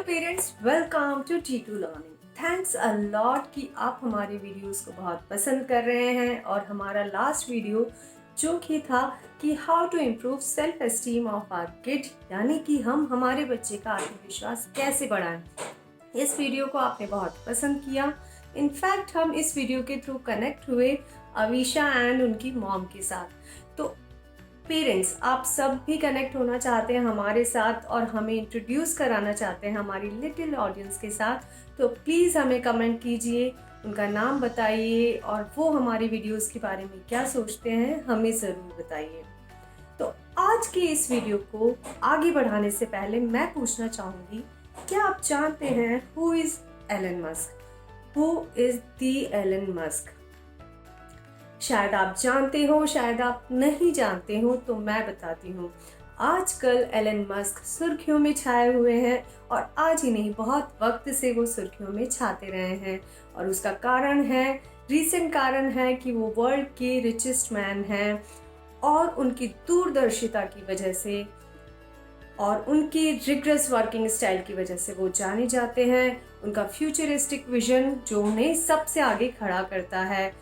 Parents, welcome to T2 learning. Thanks a lot कि आप हमारे वीडियोस को बहुत पसंद कर रहे हैं। और हमारा लास्ट वीडियो जो कि था कि how to improve self esteem of our kid, यानी कि हम हमारे बच्चे का आत्मविश्वास कैसे बढ़ाएं। इस वीडियो को आपने बहुत पसंद किया। इनफैक्ट हम इस वीडियो के थ्रू कनेक्ट हुए अवीशा एंड उनकी मॉम के साथ। तो पेरेंट्स, आप सब भी कनेक्ट होना चाहते हैं हमारे साथ और हमें इंट्रोड्यूस कराना चाहते हैं हमारी लिटिल ऑडियंस के साथ, तो प्लीज़ हमें कमेंट कीजिए, उनका नाम बताइए और वो हमारी वीडियोस के बारे में क्या सोचते हैं हमें ज़रूर बताइए। तो आज की इस वीडियो को आगे बढ़ाने से पहले मैं पूछना चाहूँगी, क्या आप जानते हैं who is Elon Musk? Who is the Elon Musk? शायद आप जानते हो, शायद आप नहीं जानते हो, तो मैं बताती हूँ। आजकल एलन मस्क सुर्खियों में छाए हुए हैं और आज ही नहीं, बहुत वक्त से वो सुर्खियों में छाते रहे हैं। और उसका कारण है, रीसेंट कारण है कि वो वर्ल्ड के रिचेस्ट मैन हैं और उनकी दूरदर्शिता की वजह से और उनकी रिग्रेस वर्किंग स्टाइल की वजह से वो जाने जाते हैं। उनका फ्यूचरिस्टिक विजन जो उन्हें सबसे आगे खड़ा करता है।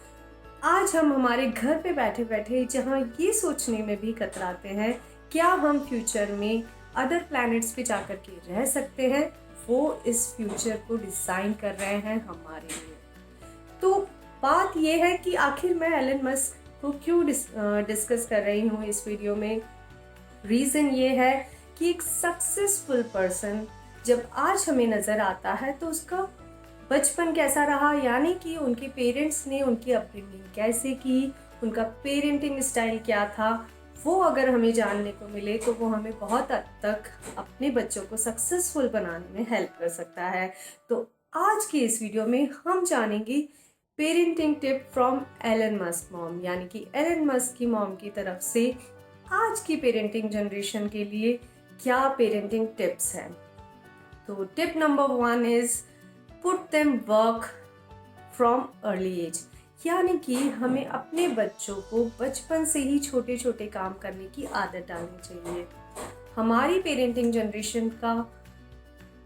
आज हम हमारे घर पे बैठे बैठे जहाँ ये सोचने में भी कतराते हैं क्या हम फ्यूचर में अदर प्लैनेट्स पे जाकर के रह सकते हैं, वो इस फ्यूचर को डिज़ाइन कर रहे हैं हमारे लिए। तो बात ये है कि आखिर मैं एलन मस्क को क्यों डिस्कस कर रही हूँ इस वीडियो में। रीज़न ये है कि एक सक्सेसफुल पर्सन जब आज हमें नज़र आता है तो उसका बचपन कैसा रहा, यानी कि उनके पेरेंट्स ने उनकी अपब्रिंगिंग कैसे की, उनका पेरेंटिंग स्टाइल क्या था, वो अगर हमें जानने को मिले तो वो हमें बहुत हद तक अपने बच्चों को सक्सेसफुल बनाने में हेल्प कर सकता है। तो आज की इस वीडियो में हम जानेंगे parenting tip from Elon Musk mom, यानी कि एलन मस्क की मॉम की तरफ से आज की पेरेंटिंग जनरेशन के लिए क्या पेरेंटिंग टिप्स हैं। तो tip number 1 is put them work from early age, यानी कि हमें अपने बच्चों को बचपन से ही छोटे छोटे काम करने की आदत डालनी चाहिए। हमारी पेरेंटिंग जनरेशन का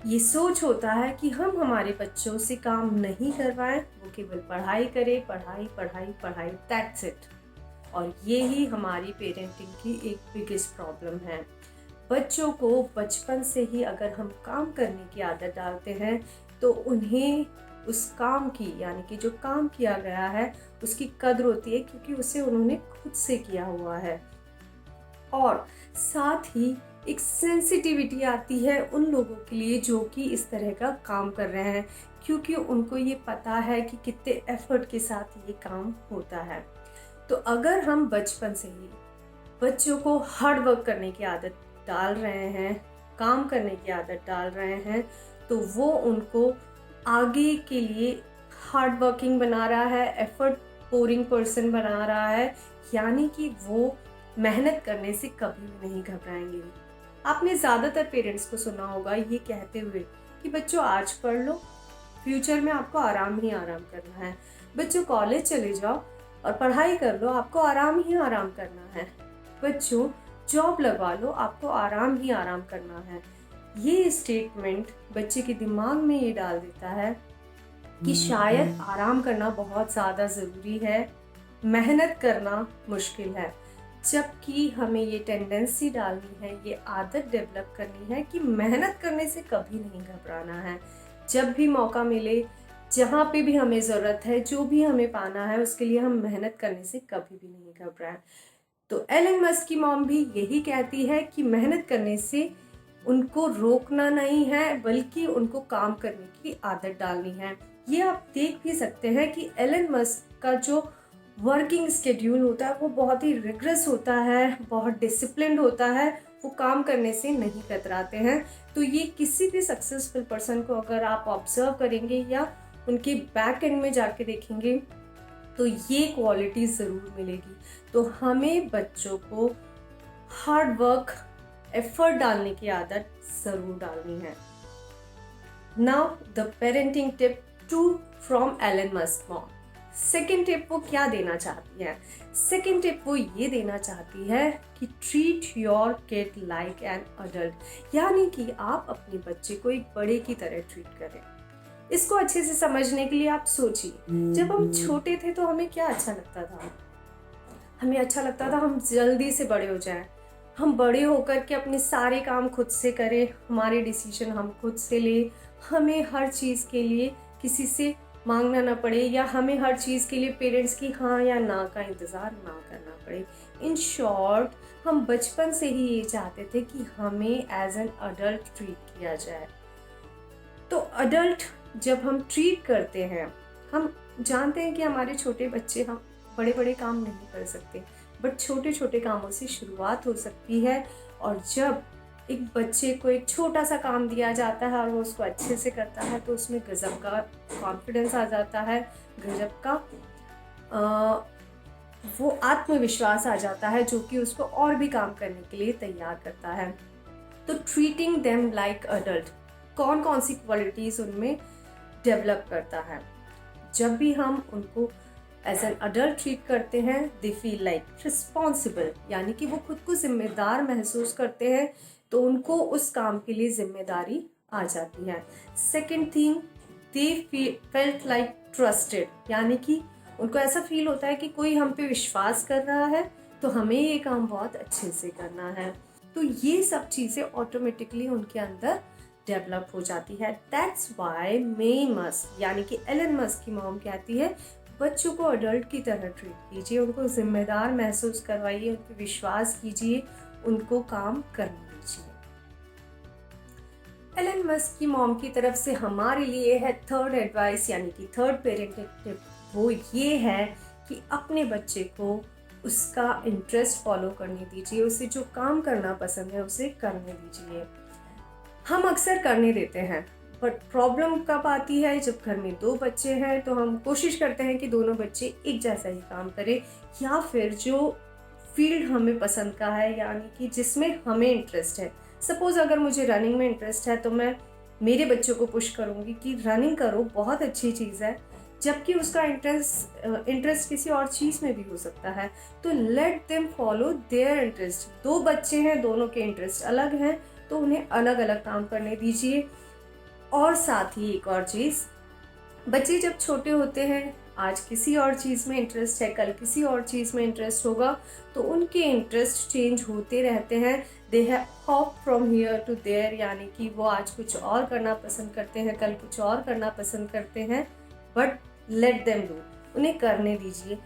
ये सोच होता है कि हम हमारे बच्चों से काम नहीं करवाएं, वो केवल पढ़ाई करें, पढ़ाई पढ़ाई पढ़ाई, दैट्स इट। और ये ही हमारी पेरेंटिंग की एक बिगेस्ट प्रॉब्लम है। बच्चों को बचपन से ही अगर हम काम करने की आदत डालते हैं तो उन्हें उस काम की, यानी कि जो काम किया गया है उसकी कद्र होती है, क्योंकि उसे उन्होंने खुद से किया हुआ है। और साथ ही एक सेंसिटिविटी आती है उन लोगों के लिए जो कि इस तरह का काम कर रहे हैं, क्योंकि उनको ये पता है कि कितने एफर्ट के साथ ये काम होता है। तो अगर हम बचपन से ही बच्चों को हार्ड वर्क करने की आदत डाल रहे हैं, काम करने की आदत डाल रहे हैं, तो वो उनको आगे के लिए हार्ड वर्किंग बना रहा है, एफर्ट पोरिंग पर्सन बना रहा है, यानी कि वो मेहनत करने से कभी भी नहीं घबराएंगे। आपने ज़्यादातर पेरेंट्स को सुना होगा ये कहते हुए कि बच्चों आज पढ़ लो, फ्यूचर में आपको आराम ही आराम करना है। बच्चों कॉलेज चले जाओ और पढ़ाई कर लो, आपको आराम ही आराम करना है। बच्चों जॉब लगवा लो, आपको आराम ही आराम करना है। ये स्टेटमेंट बच्चे के दिमाग में ये डाल देता है कि शायद आराम करना बहुत ज़्यादा ज़रूरी है, मेहनत करना मुश्किल है। जबकि हमें ये टेंडेंसी डालनी है, ये आदत डेवलप करनी है कि मेहनत करने से कभी नहीं घबराना है। जब भी मौका मिले, जहाँ पे भी हमें ज़रूरत है, जो भी हमें पाना है, उसके लिए हम मेहनत करने से कभी भी नहीं घबराएं। तो एलन मस्क की मॉम भी यही कहती है कि मेहनत करने से उनको रोकना नहीं है, बल्कि उनको काम करने की आदत डालनी है। ये आप देख भी सकते हैं कि एलन मस्क का जो वर्किंग स्केड्यूल होता है वो बहुत ही रिग्रेस होता है, बहुत डिसिप्लिन्ड होता है, वो काम करने से नहीं कतराते हैं। तो ये किसी भी सक्सेसफुल पर्सन को अगर आप ऑब्जर्व करेंगे या उनके बैक एंड में जाके देखेंगे तो ये क्वालिटी ज़रूर मिलेगी। तो हमें बच्चों को हार्ड वर्क, एफर्ट डालने की आदत ज़रूर डालनी है। Now the parenting tip 2 from Elon Musk mom. Second tip वो क्या देना चाहती है? सेकेंड टिप वो ये देना चाहती है कि treat your kid like an adult, यानी कि आप अपने बच्चे को एक बड़े की तरह ट्रीट करें। इसको अच्छे से समझने के लिए आप सोचिए, जब हम छोटे थे तो हमें क्या अच्छा लगता था? हमें अच्छा लगता था हम जल्दी से बड़े हो जाएं, हम बड़े होकर के अपने सारे काम खुद से करें, हमारे डिसीजन हम खुद से लें, हमें हर चीज़ के लिए किसी से मांगना ना पड़े, या हमें हर चीज़ के लिए पेरेंट्स की हाँ या ना का इंतज़ार ना करना पड़े। इन शॉर्ट, हम बचपन से ही ये चाहते थे कि हमें एज एन अडल्ट ट्रीट किया जाए। तो अडल्ट जब हम ट्रीट करते हैं, हम जानते हैं कि हमारे छोटे बच्चे हम बड़े बड़े काम नहीं कर सकते, बट छोटे छोटे कामों से शुरुआत हो सकती है। और जब एक बच्चे को एक छोटा सा काम दिया जाता है और वो उसको अच्छे से करता है, तो उसमें गजब का कॉन्फिडेंस आ जाता है, गजब का वो आत्मविश्वास आ जाता है, जो कि उसको और भी काम करने के लिए तैयार करता है। तो ट्रीटिंग देम लाइक अडल्ट कौन कौन सी क्वालिटीज़ उनमें डेवलप करता है? जब भी हम उनको एज एन अडल्ट ट्रीट करते हैं, दे फील लाइक रिस्पॉन्सिबल, यानी कि वो खुद को जिम्मेदार महसूस करते हैं, तो उनको उस काम के लिए जिम्मेदारी आ जाती है। Second thing, they felt like trusted, यानी कि उनको ऐसा फील होता है कि कोई हम पे विश्वास कर रहा है, तो हमें ये काम बहुत अच्छे से करना है। तो ये सब चीज़ें ऑटोमेटिकली उनके अंदर डेवलप हो जाती है। दैट्स वाई मे मस्क, यानी कि एलन मस्क की मॉम कहती है, बच्चों को अडल्ट की तरह ट्रीट कीजिए, उनको जिम्मेदार महसूस करवाइए, उन पर विश्वास कीजिए, उनको काम करने दीजिए। एलन मस्क की मॉम की तरफ से हमारे लिए है थर्ड एडवाइस, यानी कि थर्ड पेरेंटिंग टिप। वो ये है कि अपने बच्चे को उसका इंटरेस्ट फॉलो करने दीजिए, उसे जो काम करना पसंद है उसे करने दीजिए। हम अक्सर करने देते हैं, बट प्रॉब्लम कब आती है? जब घर में दो बच्चे हैं तो हम कोशिश करते हैं कि दोनों बच्चे एक जैसा ही काम करें, या फिर जो फील्ड हमें पसंद का है, यानी कि जिसमें हमें इंटरेस्ट है। सपोज अगर मुझे रनिंग में इंटरेस्ट है तो मैं मेरे बच्चों को पुश करूँगी कि रनिंग करो, बहुत अच्छी चीज़ है, जबकि उसका इंटरेस्ट किसी और चीज़ में भी हो सकता है। तो let them follow their interest. दो बच्चे हैं, दोनों के इंटरेस्ट अलग हैं, तो उन्हें अलग अलग काम करने दीजिए। और साथ ही एक और चीज़, बच्चे जब छोटे होते हैं, आज किसी और चीज़ में इंटरेस्ट है, कल किसी और चीज़ में इंटरेस्ट होगा, तो उनके इंटरेस्ट चेंज होते रहते हैं। They have hop from here to there, यानी कि वो आज कुछ और करना पसंद करते हैं, कल कुछ और करना पसंद करते हैं, बट लेट देम डू, उन्हें करने दीजिए।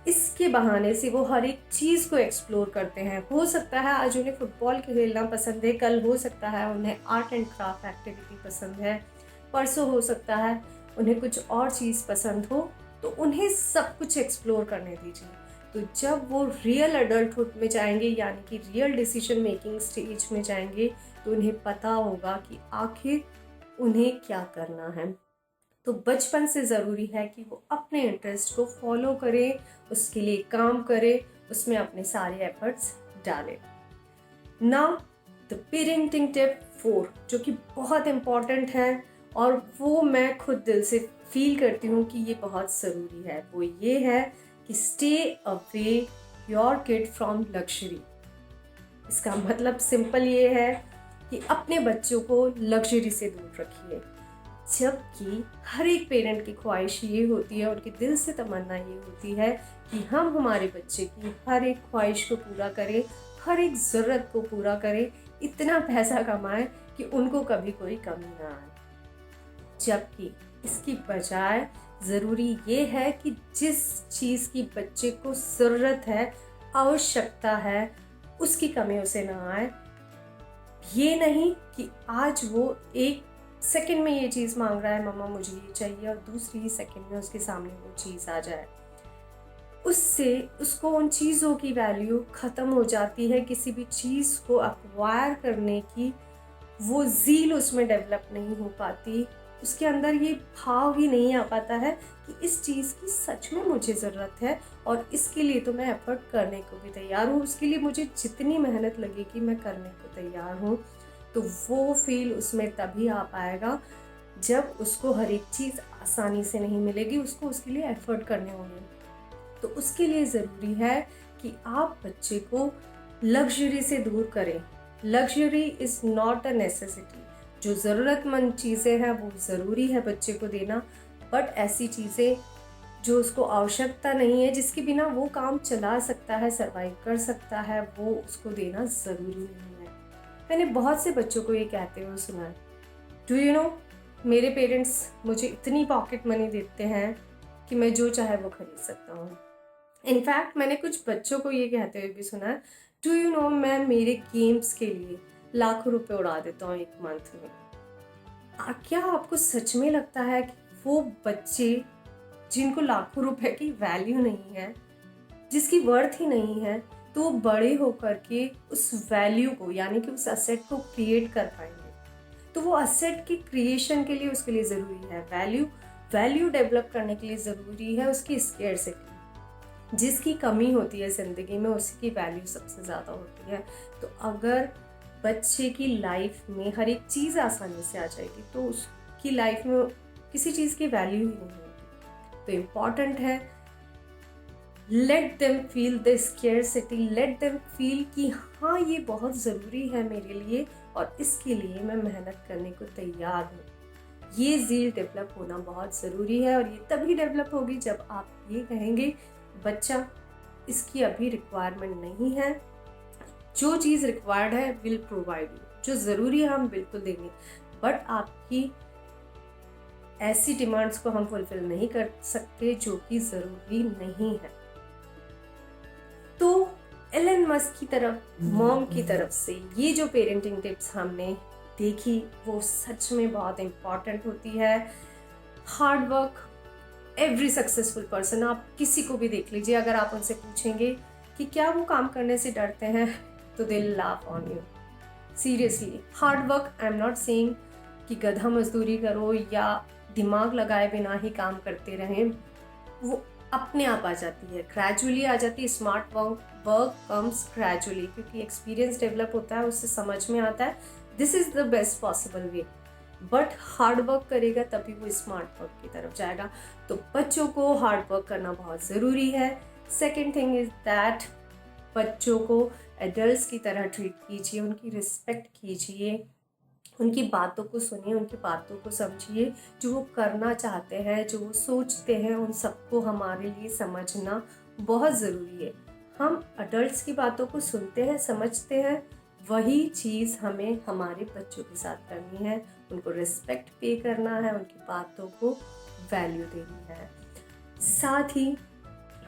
इसके बहाने से वो हर एक चीज़ को एक्सप्लोर करते हैं। हो सकता है आज उन्हें फुटबॉल खेलना पसंद है, कल हो सकता है उन्हें आर्ट एंड क्राफ्ट एक्टिविटी पसंद है, परसों हो सकता है उन्हें कुछ और चीज़ पसंद हो, तो उन्हें सब कुछ एक्सप्लोर करने दीजिए। तो जब वो रियल अडल्टहुड में जाएंगे, यानी कि रियल डिसीजन मेकिंग स्टेज में जाएंगे, तो उन्हें पता होगा कि आखिर उन्हें क्या करना है। तो बचपन से ज़रूरी है कि वो अपने इंटरेस्ट को फॉलो करें, उसके लिए काम करें, उसमें अपने सारे एफर्ट्स डालें। नाउ द पेरेंटिंग टिप 4, जो कि बहुत इम्पॉर्टेंट है और वो मैं खुद दिल से फील करती हूँ कि ये बहुत ज़रूरी है, वो ये है कि stay away your kid from luxury. इसका मतलब सिंपल ये है कि अपने बच्चों को लग्जरी से दूर रखिए। जबकि हर एक पेरेंट की ख्वाहिश ये होती है, उनके दिल से तमन्ना ये होती है कि हम हमारे बच्चे की हर एक ख्वाहिश को पूरा करें, हर एक ज़रूरत को पूरा करें, इतना पैसा कमाएं कि उनको कभी कोई कमी ना आए। जबकि इसकी बजाय ज़रूरी ये है कि जिस चीज़ की बच्चे को ज़रूरत है, आवश्यकता है, उसकी कमी उसे ना आए। ये नहीं कि आज वो एक सेकंड में ये चीज़ मांग रहा है, मम्मा मुझे ये चाहिए, और दूसरी ही सेकंड में उसके सामने वो चीज़ आ जाए। उससे उसको उन चीज़ों की वैल्यू ख़त्म हो जाती है। किसी भी चीज़ को एक्वायर करने की वो ज़ील उसमें डेवलप नहीं हो पाती, उसके अंदर ये भाव ही नहीं आ पाता है कि इस चीज़ की सच में मुझे ज़रूरत है और इसके लिए तो मैं एफर्ट करने को भी तैयार हूँ, उसके लिए मुझे जितनी मेहनत लगेगी मैं करने को तैयार हूँ। तो वो फील उसमें तभी आ पाएगा जब उसको हर एक चीज़ आसानी से नहीं मिलेगी, उसको उसके लिए एफर्ट करने होंगे। तो उसके लिए ज़रूरी है कि आप बच्चे को लग्जरी से दूर करें। Luxury is not a necessity. जो ज़रूरतमंद चीज़ें हैं वो ज़रूरी है बच्चे को देना, बट ऐसी चीज़ें जो उसको आवश्यकता नहीं है, जिसके बिना वो काम चला सकता है, सर्वाइव कर सकता है, वो उसको देना ज़रूरी नहीं है। मैंने बहुत से बच्चों को ये कहते हुए सुना है, डू यू नो, मेरे पेरेंट्स मुझे इतनी पॉकेट मनी देते हैं कि मैं जो चाहे वो खरीद सकता हूँ। इनफैक्ट मैंने कुछ बच्चों को ये कहते हुए भी सुना है, डू यू नो, मैं मेरे गेम्स के लिए लाखों रुपए उड़ा देता हूँ एक मंथ में। क्या आपको सच में लगता है कि वो बच्चे जिनको लाखों रुपए की वैल्यू नहीं है, जिसकी वर्थ ही नहीं है, तो वो बड़े होकर के उस वैल्यू को यानी कि उस असेट को क्रिएट कर पाएंगे? तो वो असेट की क्रिएशन के लिए उसके लिए ज़रूरी है वैल्यू डेवलप करने के लिए ज़रूरी है उसकी स्केर्सिटी। जिसकी कमी होती है ज़िंदगी में उसी की वैल्यू सबसे ज़्यादा होती है। तो अगर बच्चे की लाइफ में हर एक चीज़ आसानी से आ जाएगी तो उसकी लाइफ में किसी चीज़ की वैल्यू ही नहीं होगी। तो इम्पॉर्टेंट है, let them feel the scarcity, let them feel कि हाँ ये बहुत ज़रूरी है मेरे लिए और इसके लिए मैं मेहनत करने को तैयार हूँ। ये ज़ील डेवलप होना बहुत ज़रूरी है और ये तभी डेवलप होगी जब आप ये कहेंगे बच्चा इसकी अभी रिक्वायरमेंट नहीं है, जो चीज़ रिक्वायर्ड है विल प्रोवाइड यू, जो ज़रूरी है हम बिल्कुल देंगे, बट आपकी ऐसी डिमांड्स को हम फुलफिल नहीं कर सकते जो कि ज़रूरी नहीं है। तो एलन मस्क की तरफ, मॉम की तरफ से ये जो पेरेंटिंग टिप्स हमने देखी वो सच में बहुत इम्पॉर्टेंट होती है। Hard work, every successful person, आप किसी को भी देख लीजिए, अगर आप उनसे पूछेंगे कि क्या वो काम करने से डरते हैं तो they laugh on you. Seriously, hard work, I am not saying कि गधा मजदूरी करो या दिमाग लगाए बिना ही काम करते रहें, वो अपने आप आ जाती है, ग्रेजुअली आ जाती है। स्मार्ट वर्क कम्स ग्रेजुअली, क्योंकि एक्सपीरियंस डेवलप होता है, उससे समझ में आता है this is the best possible way. But hard work करेगा तभी वो स्मार्ट वर्क की तरफ जाएगा। तो बच्चों को हार्ड वर्क करना बहुत ज़रूरी है। सेकेंड थिंग इज़ दैट बच्चों को एडल्ट्स की तरह ट्रीट कीजिए, उनकी रिस्पेक्ट कीजिए, उनकी बातों को सुनिए, उनकी बातों को समझिए। जो वो करना चाहते हैं, जो वो सोचते हैं, उन सबको हमारे लिए समझना बहुत ज़रूरी है। हम अडल्ट्स की बातों को सुनते हैं, समझते हैं, वही चीज़ हमें हमारे बच्चों के साथ करनी है। उनको रिस्पेक्ट पे करना है, उनकी बातों को वैल्यू देनी है, साथ ही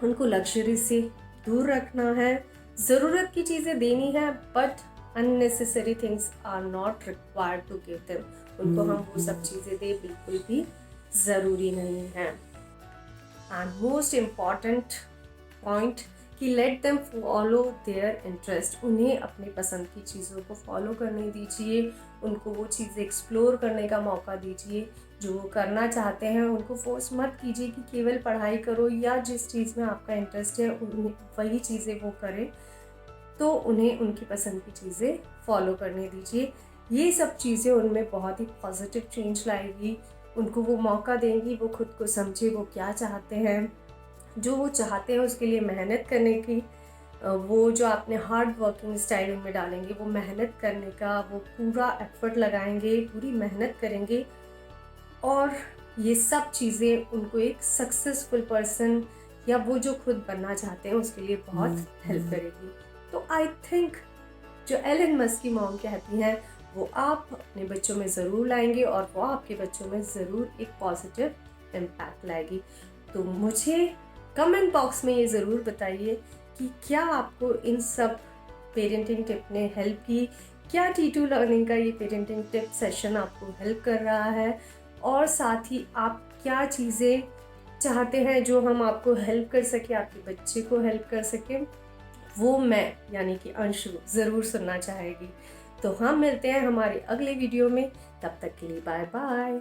उनको लग्जरी से दूर रखना है। ज़रूरत की चीज़ें देनी है, but unnecessary things are not required to give them। उनको हम वो सब चीज़ें दे बिल्कुल भी ज़रूरी नहीं है। एंड मोस्ट इम्पॉर्टेंट पॉइंट कि let them follow their interest, उन्हें अपनी पसंद की चीज़ों को फॉलो करने दीजिए, उनको वो चीज़ें एक्सप्लोर करने का मौका दीजिए जो वो करना चाहते हैं। उनको फोर्स मत कीजिए कि केवल पढ़ाई करो या जिस चीज़ में आपका इंटरेस्ट है वही चीज़ें वो करें, तो उन्हें उनकी पसंद की चीज़ें फॉलो करने दीजिए। ये सब चीज़ें उनमें बहुत ही पॉजिटिव चेंज लाएगी, उनको वो मौका देंगी, वो खुद को समझे वो क्या चाहते हैं, जो वो चाहते हैं उसके लिए मेहनत करने की, वो जो आपने हार्ड वर्किंग स्टाइल उनमें डालेंगे, वो मेहनत करने का वो पूरा एफर्ट लगाएंगे, पूरी मेहनत करेंगे और ये सब चीज़ें उनको एक सक्सेसफुल पर्सन या वो जो खुद बनना चाहते हैं उसके लिए बहुत हेल्प करेगी। तो आई थिंक जो एलन मस्क की मॉम कहती हैं वो आप अपने बच्चों में ज़रूर लाएंगे और वो आपके बच्चों में ज़रूर एक पॉजिटिव इम्पैक्ट लाएगी। तो मुझे कमेंट बॉक्स में ये ज़रूर बताइए कि क्या आपको इन सब पेरेंटिंग टिप ने हेल्प की, क्या T2 लर्निंग का ये पेरेंटिंग टिप सेशन आपको हेल्प कर रहा है, और साथ ही आप क्या चीज़ें चाहते हैं जो हम आपको हेल्प कर सके, आपके बच्चे को हेल्प कर सके, वो मैं यानी कि अंशु ज़रूर सुनना चाहेगी। तो हम मिलते हैं हमारे अगले वीडियो में, तब तक के लिए बाय बाय।